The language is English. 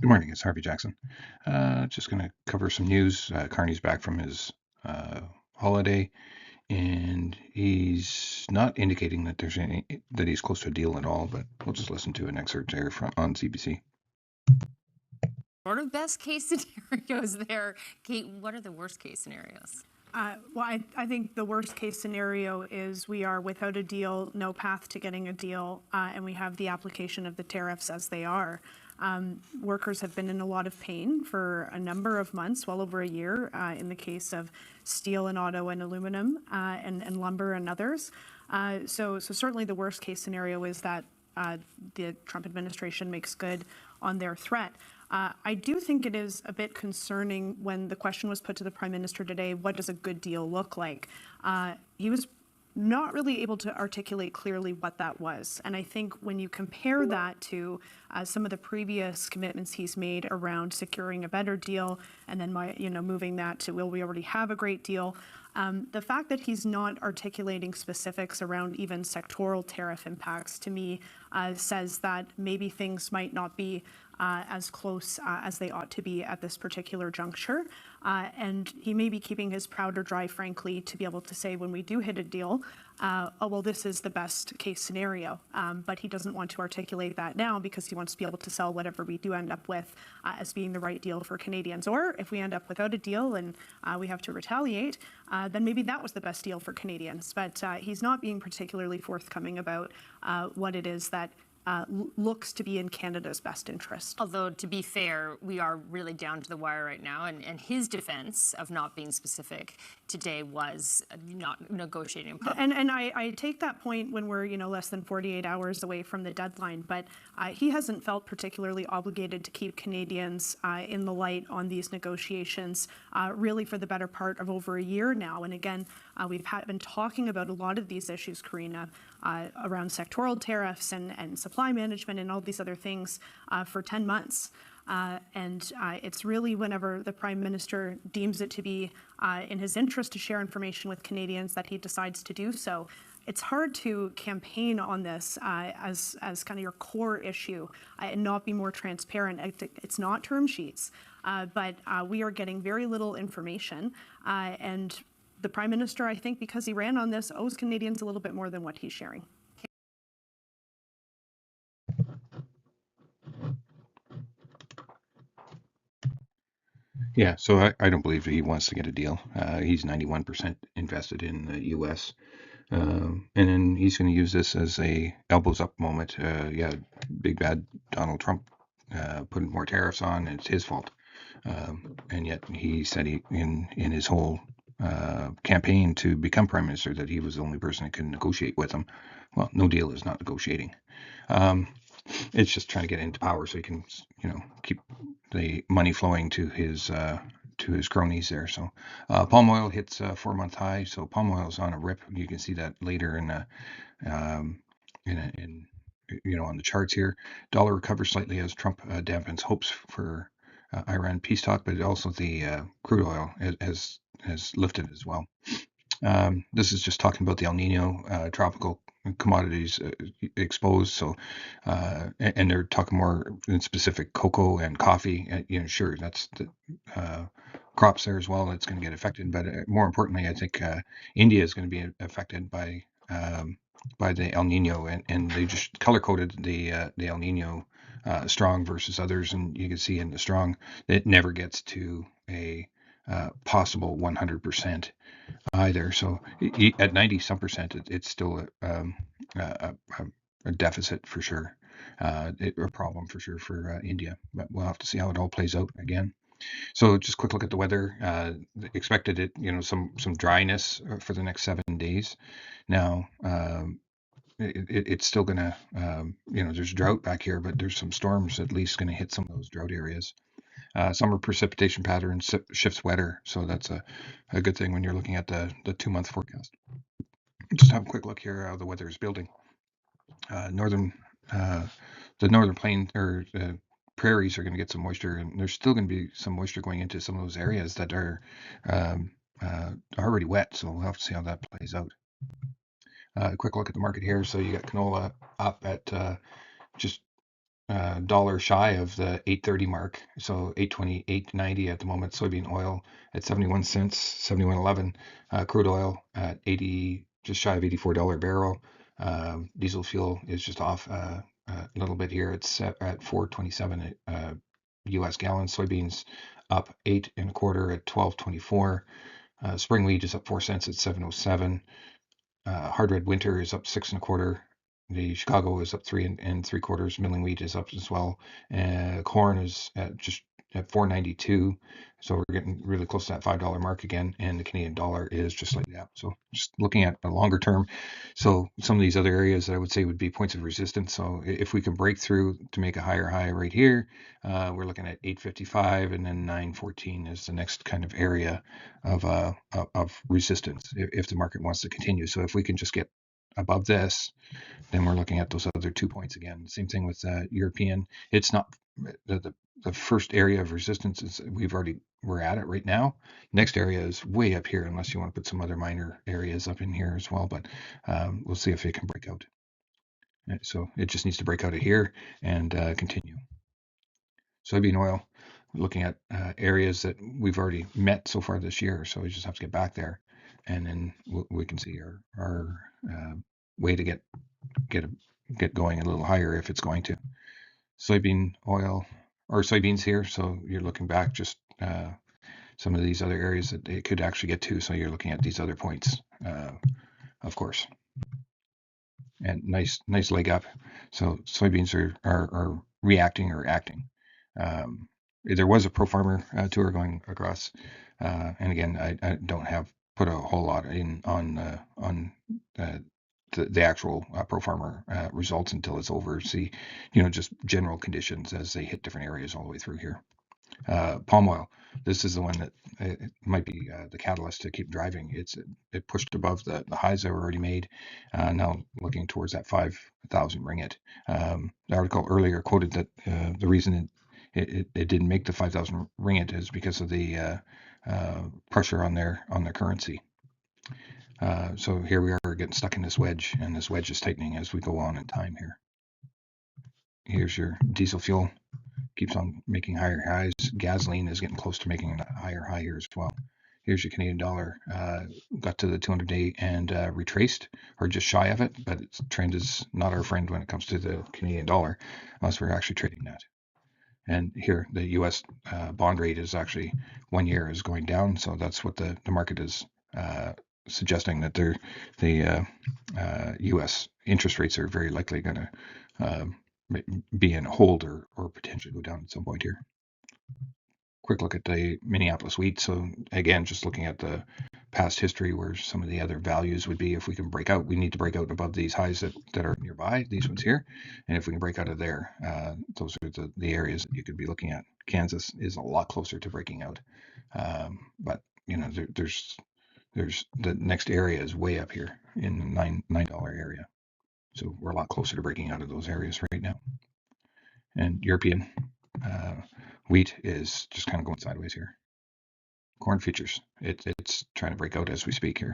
Good morning, it's Harvey Jackson. Just going to cover some news. Carney's back from his holiday, and he's not indicating that that he's close to a deal at all. But we'll just listen to an excerpt there on CBC. Sort of best case scenarios there. Kate, what are the worst case scenarios? I think the worst case scenario is we are without a deal, no path to getting a deal, and we have the application of the tariffs as they are. Workers have been in a lot of pain for a number of months, well over a year, in the case of steel and auto and aluminum and lumber and others. So certainly the worst case scenario is that the Trump administration makes good on their threat. I do think it is a bit concerning when the question was put to the Prime Minister today, what does a good deal look like? He was not really able to articulate clearly what that was. And I think when you compare that to some of the previous commitments he's made around securing a better deal and then moving that to, will we already have a great deal? The fact that he's not articulating specifics around even sectoral tariff impacts to me says that maybe things might not be as close as they ought to be at this particular juncture. And he may be keeping his powder dry, frankly, to be able to say when we do hit a deal, oh, well, this is the best case scenario. But he doesn't want to articulate that now because he wants to be able to sell whatever we do end up with as being the right deal for Canadians. Or if we end up without a deal and we have to retaliate, then maybe that was the best deal for Canadians. But he's not being particularly forthcoming about what it is that looks to be in Canada's best interest. Although, to be fair, we are really down to the wire right now, and his defense of not being specific today was not negotiating. And I take that point when we're less than 48 hours away from the deadline, but he hasn't felt particularly obligated to keep Canadians in the light on these negotiations really for the better part of over a year now. And again, we've been talking about a lot of these issues, Karina, around sectoral tariffs and supply management and all these other things for 10 months. And it's really whenever the Prime Minister deems it to be in his interest to share information with Canadians that he decides to do so. It's hard to campaign on this as kind of your core issue and not be more transparent. It's not term sheets, but we are getting very little information. And the Prime Minister, I think, because he ran on this, owes Canadians a little bit more than what he's sharing. Yeah, so I don't believe he wants to get a deal. He's 91% invested in the U.S. And then he's going to use this as a elbows up moment. Yeah, big bad Donald Trump putting more tariffs on. It's his fault. And yet he said in his whole campaign to become prime minister that he was the only person that could negotiate with him. Well, no deal is not negotiating. It's just trying to get into power so he can, keep the money flowing to his cronies there. So palm oil hits a 4-month high. So palm oil is on a rip. You can see that later in on the charts here. Dollar recovers slightly as Trump dampens hopes for Iran peace talk, but also the crude oil has lifted as well. This is just talking about the El Nino tropical commodities exposed. So, and they're talking more in specific cocoa and coffee. Sure, that's the crops there as well. That's going to get affected. But more importantly, I think India is going to be affected by the El Nino, and they just color coded the El Nino strong versus others, and you can see in the strong it never gets to a possible 100% either. So at 90 some percent, it's still a deficit for sure, a problem for sure for India. But we'll have to see how it all plays out again. So just quick look at the weather. Expected it, some dryness for the next 7 days. Now it's still gonna, there's drought back here, but there's some storms at least going to hit some of those drought areas. Summer precipitation pattern shifts wetter, so that's a good thing when you're looking at the 2-month forecast. Just have a quick look here how the weather is building. The northern plain or prairies are going to get some moisture, and there's still going to be some moisture going into some of those areas that are already wet. So we'll have to see how that plays out. A quick look at the market here. So you got canola up at just dollar shy of the 8.30 mark, so 8.20, 8.90 at the moment. Soybean oil at 71 cents, 71.11. Crude oil at 80, just shy of $84 barrel. Diesel fuel is just off a little bit here. It's at 4.27 U.S. gallons. Soybeans up 8.25 at 12.24. Spring wheat is up 4 cents at 7.07. Hard red winter is up 6.25. The Chicago is up 3.75. Milling wheat is up as well. Corn is just at 4.92. So we're getting really close to that $5 mark again, and the Canadian dollar is just slightly up. So just looking at a longer term, so some of these other areas that I would say would be points of resistance. So if we can break through to make a higher high right here, we're looking at 8.55, and then 9.14 is the next kind of area of resistance if the market wants to continue. So if we can just get above this, then we're looking at those other 2 points again. Same thing with European. It's not the first area of resistance is we're at it right now. Next area is way up here, unless you want to put some other minor areas up in here as well. But we'll see if it can break out. So it just needs to break out of here and continue. Soybean oil, looking at areas that we've already met so far this year. So we just have to get back there, and then we can see our way to get going a little higher if it's going to. Soybean oil or soybeans here. So you're looking back just some of these other areas that it could actually get to. So you're looking at these other points, of course, and nice leg up. So soybeans are reacting or acting. There was a pro farmer tour going across, and again, I don't have put a whole lot in on the actual pro farmer results until it's over. See, just general conditions as they hit different areas all the way through here. Palm oil. This is the one that it might be the catalyst to keep driving. It pushed above the highs that were already made. Now looking towards that 5,000 ringgit. The article earlier quoted that the reason it didn't make the 5,000 ringgit is because of the pressure on their currency. So here we are getting stuck in this wedge, and this wedge is tightening as we go on in time here. Here's your diesel fuel. Keeps on making higher highs. Gasoline is getting close to making a higher high here as well. Here's your Canadian dollar. Got to the 200-day and retraced, or just shy of it, but its trend is not our friend when it comes to the Canadian dollar, unless we're actually trading that. And here, the U.S. Bond rate is actually 1 year is going down, so that's what the market is suggesting, that the U.S. interest rates are very likely going to be in hold or potentially go down at some point here. Quick look at the Minneapolis wheat. So again, just looking at the past history where some of the other values would be. If we can break out, we need to break out above these highs that are nearby, these ones here. And if we can break out of there, those are the areas that you could be looking at. Kansas is a lot closer to breaking out. But there's the next area is way up here in the $9 area. So we're a lot closer to breaking out of those areas right now. And European wheat is just kind of going sideways here. Corn futures, it's trying to break out as we speak here.